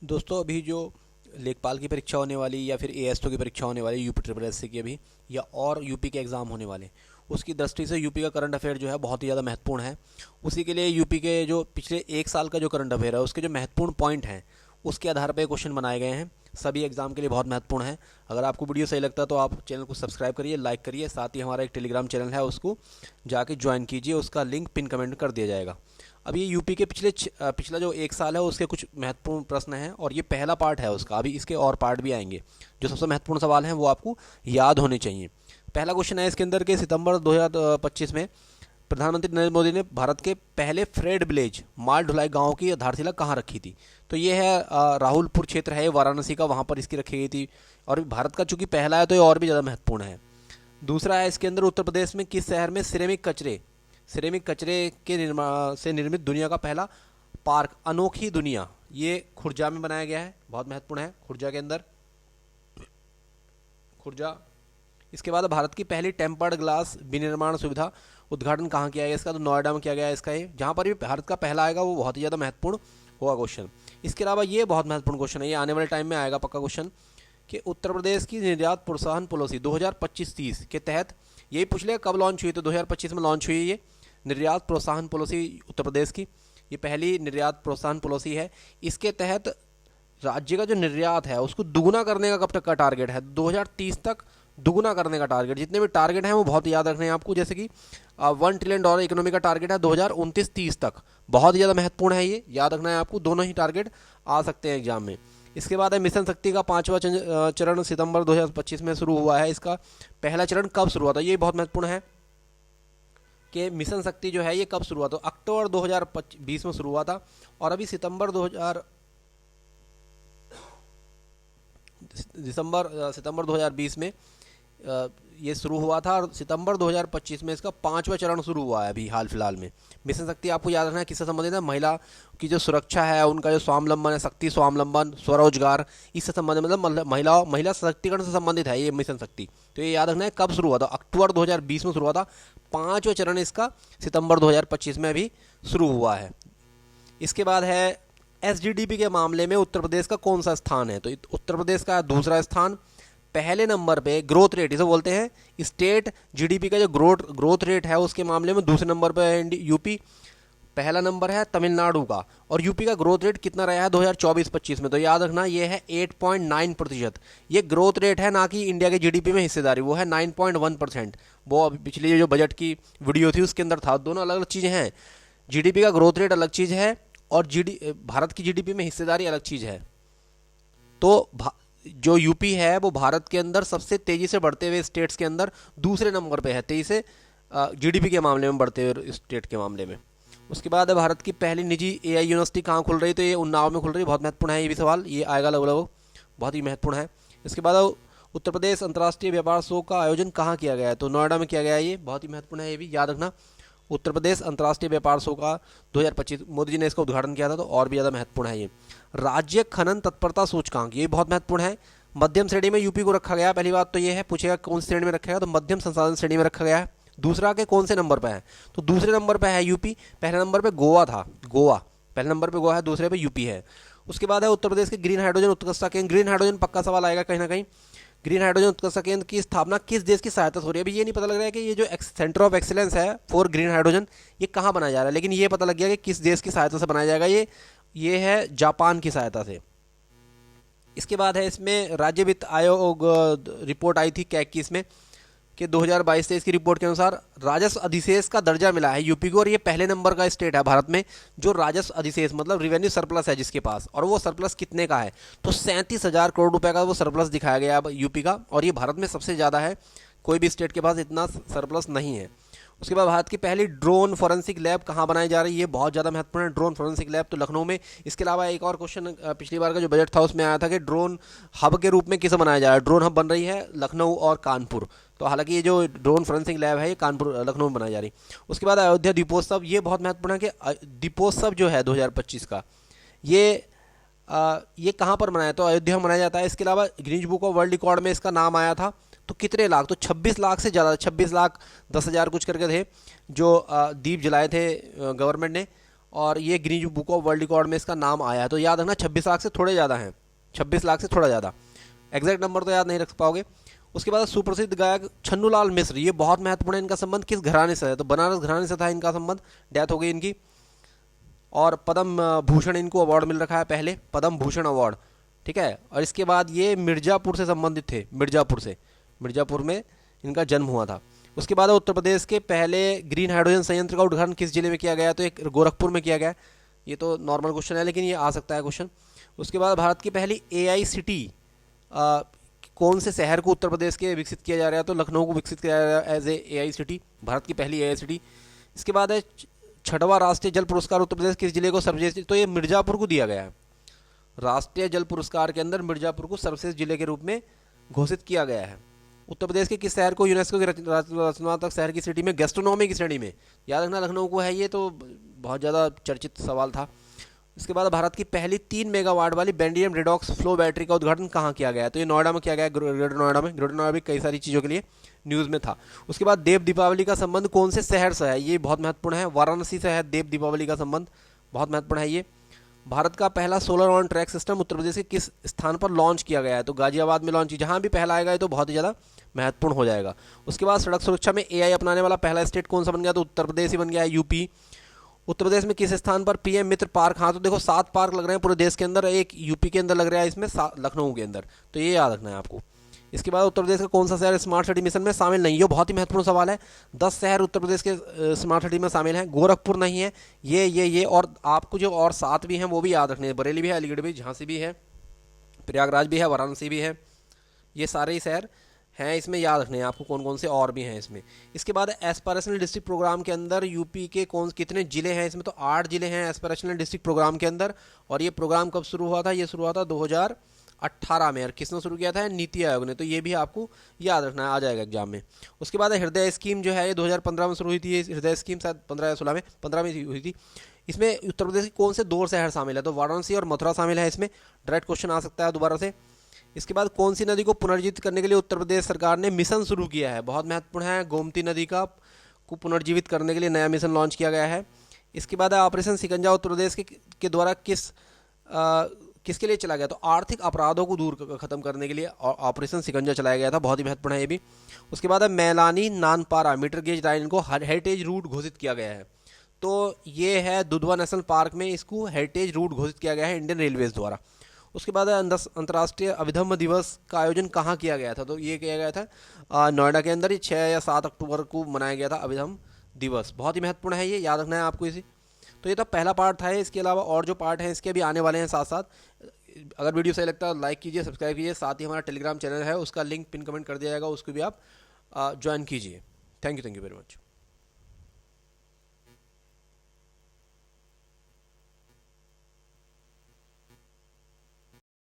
दोस्तों अभी जो लेखपाल की परीक्षा होने वाली या फिर एएसओ की परीक्षा होने वाली यूपी ट्रिपल एस की अभी या और यूपी के एग्ज़ाम होने वाले, उसकी दृष्टि से यूपी का करंट अफेयर जो है बहुत ही ज़्यादा महत्वपूर्ण है। उसी के लिए यूपी के जो पिछले एक साल का जो करंट अफेयर है उसके जो महत्वपूर्ण पॉइंट हैं उसके आधार पर क्वेश्चन बनाए गए हैं। सभी एग्ज़ाम के लिए बहुत महत्वपूर्ण है। अगर आपको वीडियो सही लगता है तो आप चैनल को सब्सक्राइब करिए, लाइक करिए, साथ ही हमारा एक टेलीग्राम चैनल है उसको जाके ज्वाइन कीजिए, उसका लिंक पिन कमेंट कर दिया जाएगा। अब ये यूपी के पिछला जो एक साल है उसके कुछ महत्वपूर्ण प्रश्न हैं और ये पहला पार्ट है उसका। अभी इसके और पार्ट भी आएंगे। जो सबसे महत्वपूर्ण सवाल हैं वो आपको याद होने चाहिए। पहला क्वेश्चन है इसके अंदर के सितंबर 2025 में प्रधानमंत्री नरेंद्र मोदी ने भारत के पहले फ्रेड विलेज माल ढुलाई गांव की आधारशिला कहाँ रखी थी। तो ये है राहुलपुर क्षेत्र है वाराणसी का, वहाँ पर इसकी रखी गई थी। और भारत का चूंकि पहला है तो ये और भी ज़्यादा महत्वपूर्ण है। दूसरा है इसके अंदर उत्तर प्रदेश में किस शहर में सिरेमिक कचरे के निर्माण से निर्मित दुनिया का पहला पार्क अनोखी दुनिया, ये खुर्जा में बनाया गया है। बहुत महत्वपूर्ण है खुर्जा के अंदर, खुर्जा। इसके बाद भारत की पहली टेम्पर्ड ग्लास विनिर्माण सुविधा उद्घाटन कहाँ किया गया इसका, तो नोएडा में किया गया है इसका। ये जहाँ पर भी भारत का पहला आएगा वो बहुत ही ज़्यादा महत्वपूर्ण होगा क्वेश्चन। इसके अलावा ये बहुत महत्वपूर्ण क्वेश्चन है, ये आने वाले टाइम में आएगा पक्का क्वेश्चन, कि उत्तर प्रदेश की निर्यात प्रोत्साहन पॉलिसी 2025-30 के तहत, यही पूछ लिया कब लॉन्च हुई, तो 2025 में लॉन्च हुई ये निर्यात प्रोत्साहन पॉलिसी उत्तर प्रदेश की। ये पहली निर्यात प्रोत्साहन पॉलिसी है। इसके तहत राज्य का जो निर्यात है उसको दुगुना करने का कब तक का टारगेट है, 2030 तक दुगुना करने का टारगेट। जितने भी टारगेट हैं वो बहुत याद रखने हैं आपको, जैसे कि $1 ट्रिलियन इकोनॉमी का टारगेट है 2029-30 तक। बहुत ही ज़्यादा महत्वपूर्ण है, ये याद रखना है आपको। दोनों ही टारगेट आ सकते हैं एग्जाम में। इसके बाद है मिशन शक्ति का 5वां चरण सितंबर 2025 में शुरू हुआ है। इसका पहला चरण कब शुरू हुआ था, ये बहुत महत्वपूर्ण है कि मिशन शक्ति जो है ये कब शुरू हुआ था। अक्टूबर 2020 में शुरू हुआ था और अभी सितंबर सितंबर 2020 में ये शुरू हुआ था और सितंबर 2025 में इसका 5वां चरण शुरू हुआ है अभी हाल फिलहाल में। मिशन शक्ति आपको याद रखना है किससे संबंधित है, महिला की जो सुरक्षा है, उनका जो स्वावलंबन है, शक्ति स्वावलंबन स्वरोजगार, इससे संबंधित, मतलब महिला सशक्तिकरण से संबंधित है ये मिशन शक्ति। तो ये याद रखना है कब शुरू हुआ था, अक्टूबर 2020 में शुरू हुआ था। 5वां चरण इसका सितंबर 2025 में अभी शुरू हुआ है। इसके बाद है एसजीडीपी के मामले में उत्तर प्रदेश का कौन सा स्थान है, तो उत्तर प्रदेश का दूसरा स्थान। पहले नंबर पे ग्रोथ रेट, इसे बोलते हैं स्टेट जीडीपी का जो ग्रोथ रेट है उसके मामले में दूसरे नंबर पे है यूपी। पहला नंबर है तमिलनाडु का। और यूपी का ग्रोथ रेट कितना रहा है 2024-25 में, तो याद रखना ये है 8.9%। ये ग्रोथ रेट है, ना कि इंडिया के जीडीपी में हिस्सेदारी, वो है 9.1%। वो अभी पिछली जो बजट की वीडियो थी उसके अंदर था। दोनों अलग अलग चीज़ें हैं, जीडीपी का ग्रोथ रेट अलग चीज़ है और भारत की जीडीपी में हिस्सेदारी अलग चीज़ है। तो जो यूपी है वो भारत के अंदर सबसे तेज़ी से बढ़ते हुए स्टेट्स के अंदर दूसरे नंबर पे है, तेज़ी से जीडीपी के मामले में बढ़ते हुए स्टेट के मामले में। उसके बाद है भारत की पहली निजी एआई यूनिवर्सिटी कहाँ खुल रही, तो ये उन्नाव में खुल रही है। बहुत महत्वपूर्ण है ये भी सवाल, ये आएगा लगभग, बहुत ही महत्वपूर्ण है। इसके बाद उत्तर प्रदेश अंतर्राष्ट्रीय व्यापार शो का आयोजन कहाँ किया गया है, तो नोएडा में किया गया है। ये बहुत ही महत्वपूर्ण है, ये भी याद रखना। उत्तर प्रदेश अंतर्राष्ट्रीय व्यापार शो का 2025 मोदी जी ने इसका उद्घाटन किया था, तो और भी ज़्यादा महत्वपूर्ण है ये। राज्य खनन तत्परता सूचकांक, ये बहुत महत्वपूर्ण है। मध्यम श्रेणी में यूपी को रखा गया। पहली बात तो ये है, पूछेगा कौन सी श्रेणी में रखा गया, तो मध्यम संसाधन श्रेणी में रखा गया है। दूसरा के कौन से नंबर पर है, तो दूसरे नंबर पर है यूपी। पहले नंबर पर गोवा था, गोवा पहले नंबर पर गोवा है, दूसरे पे यूपी है। उसके बाद है उत्तर प्रदेश के ग्रीन हाइड्रोजन उत्कृष्टता केंद्र। ग्रीन हाइड्रोजन पक्का सवाल आएगा कहीं ना कहीं। ग्रीन हाइड्रोजन उत्कृष्टता केंद्र की स्थापना किस देश की सहायता से हो रही है। अभी ये नहीं पता लग रहा है कि ये जो सेंटर ऑफ एक्सीलेंस है फॉर ग्रीन हाइड्रोजन ये कहाँ बनाया जा रहा है, लेकिन ये पता लग गया कि किस देश की सहायता से बनाया जाएगा। ये है जापान की सहायता से। इसके बाद है इसमें राज्य वित्त आयोग रिपोर्ट आई थी क्या 21 में कि 2022-23 की रिपोर्ट के अनुसार राजस्व अधिशेष का दर्जा मिला है यूपी को। और ये पहले नंबर का स्टेट है भारत में जो राजस्व अधिशेष मतलब रिवेन्यू सरप्लस है जिसके पास। और वो सरप्लस कितने का है, तो 37,000 करोड़ रुपए का वो सरप्लस दिखाया गया है यूपी का, और ये भारत में सबसे ज़्यादा है, कोई भी स्टेट के पास इतना सरप्लस नहीं है। उसके बाद भारत की पहली ड्रोन फॉरेंसिक लैब कहाँ बनाई जा रही है, ये बहुत ज़्यादा महत्वपूर्ण है। ड्रोन फॉरेंसिक लैब तो लखनऊ में। इसके अलावा एक और क्वेश्चन पिछली बार का जो बजट था उसमें आया था कि ड्रोन हब के रूप में किसे बनाया जा रहा है। ड्रोन हब बन रही है लखनऊ और कानपुर। तो हालांकि ये जो ड्रोन फॉरेंसिक लैब है ये कानपुर लखनऊ में बनाई जा रही। उसके बाद अयोध्या दीपोत्सव, ये बहुत महत्वपूर्ण है कि दीपोत्सव जो है 2025 का ये कहाँ पर मनाया, तो अयोध्या में मनाया जाता है। इसके अलावा Guinness book of world record में इसका नाम आया था। तो कितने लाख, तो 26 लाख से ज़्यादा, 26 लाख 10 हज़ार कुछ करके थे जो दीप जलाए थे गवर्नमेंट ने। और ये Guinness book of world record में इसका नाम आया है। तो याद रखना 26 लाख से थोड़े ज़्यादा हैं, 26 लाख से थोड़ा ज़्यादा, एग्जैक्ट नंबर तो याद नहीं रख पाओगे। उसके बाद सुप्रसिद्ध गायक छन्नूलाल मिश्र, ये बहुत महत्वपूर्ण है, इनका संबंध किस घराने से है? तो बनारस घराने से था इनका संबंध, डेथ हो गई इनकी। और पद्म भूषण इनको अवार्ड मिल रखा है पहले, पद्म भूषण अवार्ड, ठीक है। और इसके बाद ये मिर्ज़ापुर से संबंधित थे, मिर्ज़ापुर में इनका जन्म हुआ था। उसके बाद उत्तर प्रदेश के पहले ग्रीन हाइड्रोजन संयंत्र का उद्घाटन किस जिले में किया गया? तो एक गोरखपुर में किया गया। ये तो नॉर्मल क्वेश्चन है, लेकिन ये आ सकता है क्वेश्चन। उसके बाद भारत की पहली AI सिटी कौन से शहर को उत्तर प्रदेश के विकसित किया जा रहा है? तो लखनऊ को विकसित किया जा रहा है as a AI city, Bharat की पहली AI सिटी। इसके बाद है 6वां राष्ट्रीय जल पुरस्कार उत्तर प्रदेश किस जिले को सर्वश्रेष्ठ? तो ये मिर्ज़ापुर को दिया गया है। राष्ट्रीय जल पुरस्कार के अंदर मिर्ज़ापुर को सर्वश्रेष्ठ जिले के रूप में घोषित किया गया है। उत्तर प्रदेश के किस शहर को यूनेस्को की रचनात्मक शहर की सिटी में गैस्ट्रोनॉमी की श्रेणी में? याद रखना लखनऊ को है, ये तो बहुत ज़्यादा चर्चित सवाल था। इसके बाद भारत की पहली 3 मेगावाट वाली बेंडियम रेडॉक्स फ्लो बैटरी का उद्घाटन कहाँ किया गया है? तो ये नोएडा में किया गया है, ग्रेटर नोएडा में कई सारी चीज़ों के लिए न्यूज़ में था। उसके बाद देव दीपावली का संबंध कौन से शहर से है? ये बहुत महत्वपूर्ण है, वाराणसी से है देव दीपावली का संबंध, बहुत महत्वपूर्ण है ये। भारत का पहला solar on track system Uttar Pradesh के किस स्थान पर लॉन्च किया गया है? तो गाजियाबाद में लॉन्च, जहाँ भी पहला आएगा ये तो बहुत ही ज़्यादा महत्वपूर्ण हो जाएगा। उसके बाद सड़क सुरक्षा में AI अपनाने वाला पहला स्टेट कौन सा बन गया? तो उत्तर प्रदेश ही बन गया है, यूपी। उत्तर प्रदेश में किस स्थान पर PM मित्र पार्क? हाँ, तो देखो 7 पार्क लग रहे हैं पूरे देश के अंदर, एक यूपी के अंदर लग रहा है, इसमें लखनऊ के अंदर, तो ये याद रखना है आपको। इसके बाद उत्तर प्रदेश का कौन सा शहर स्मार्ट सिटी मिशन में शामिल नहीं? ये बहुत ही महत्वपूर्ण सवाल है। 10 शहर उत्तर प्रदेश के स्मार्ट सिटी में शामिल हैं, गोरखपुर नहीं है, ये और आपको जो और 7 भी हैं वो भी याद रखने हैं। बरेली भी है, अलीगढ़ भी, झांसी भी है, प्रयागराज भी है, वाराणसी भी है, ये सारे ही शहर हैं इसमें, याद रखने हैं आपको कौन कौन से और भी हैं इसमें। इसके बाद एस्पिरेशनल डिस्ट्रिक्ट प्रोग्राम के अंदर यूपी के कितने जिले हैं इसमें? तो 8 जिले हैं एस्पिरेशनल डिस्ट्रिक्ट प्रोग्राम के अंदर। और ये प्रोग्राम कब शुरू हुआ था? ये शुरू हुआ था 2018 में। और किसने शुरू किया था? नीति आयोग ने। तो ये भी आपको याद रखना है, आ जाएगा एग्जाम में। उसके बाद हृदय स्कीम जो है ये 2015 में शुरू हुई थी। हृदय स्कीम शायद 15 या 16 में, 15 में हुई थी। इसमें उत्तर प्रदेश के कौन से 2 शहर शामिल है? तो वाराणसी और मथुरा शामिल है इसमें, डायरेक्ट क्वेश्चन आ सकता है दोबारा से। इसके बाद कौन सी नदी को पुनर्जीवित करने के लिए उत्तर प्रदेश सरकार ने मिशन शुरू किया है? बहुत महत्वपूर्ण है, गोमती नदी को पुनर्जीवित करने के लिए नया मिशन लॉन्च किया गया है। इसके बाद ऑपरेशन शिकंजा उत्तर प्रदेश के द्वारा किसके लिए चला गया? तो आर्थिक अपराधों को दूर खत्म करने के लिए ऑपरेशन शिकंजा चलाया गया था, बहुत ही महत्वपूर्ण है ये भी। उसके बाद Mailani Nanpara metre gauge line को हेरिटेज रूट घोषित किया गया है। तो ये है दुधवा नेशनल पार्क में, इसको हेरिटेज रूट घोषित किया गया है इंडियन रेलवेज द्वारा। उसके बाद अंतर्राष्ट्रीय अभिधम्म दिवस का आयोजन कहाँ किया गया था? तो ये किया गया था नोएडा के अंदर, 6 या 7 अक्टूबर को मनाया गया था अभिधम्म दिवस, बहुत ही महत्वपूर्ण है ये, याद रखना है आपको इसी। तो ये तो पहला पार्ट था, इसके अलावा और जो पार्ट हैं इसके भी आने वाले हैं साथ साथ। अगर वीडियो सही लगता है लाइक कीजिए, सब्सक्राइब कीजिए, साथ ही हमारा टेलीग्राम चैनल है उसका लिंक पिन कमेंट कर दिया जाएगा, उसको भी आप ज्वाइन कीजिए। Thank you very much.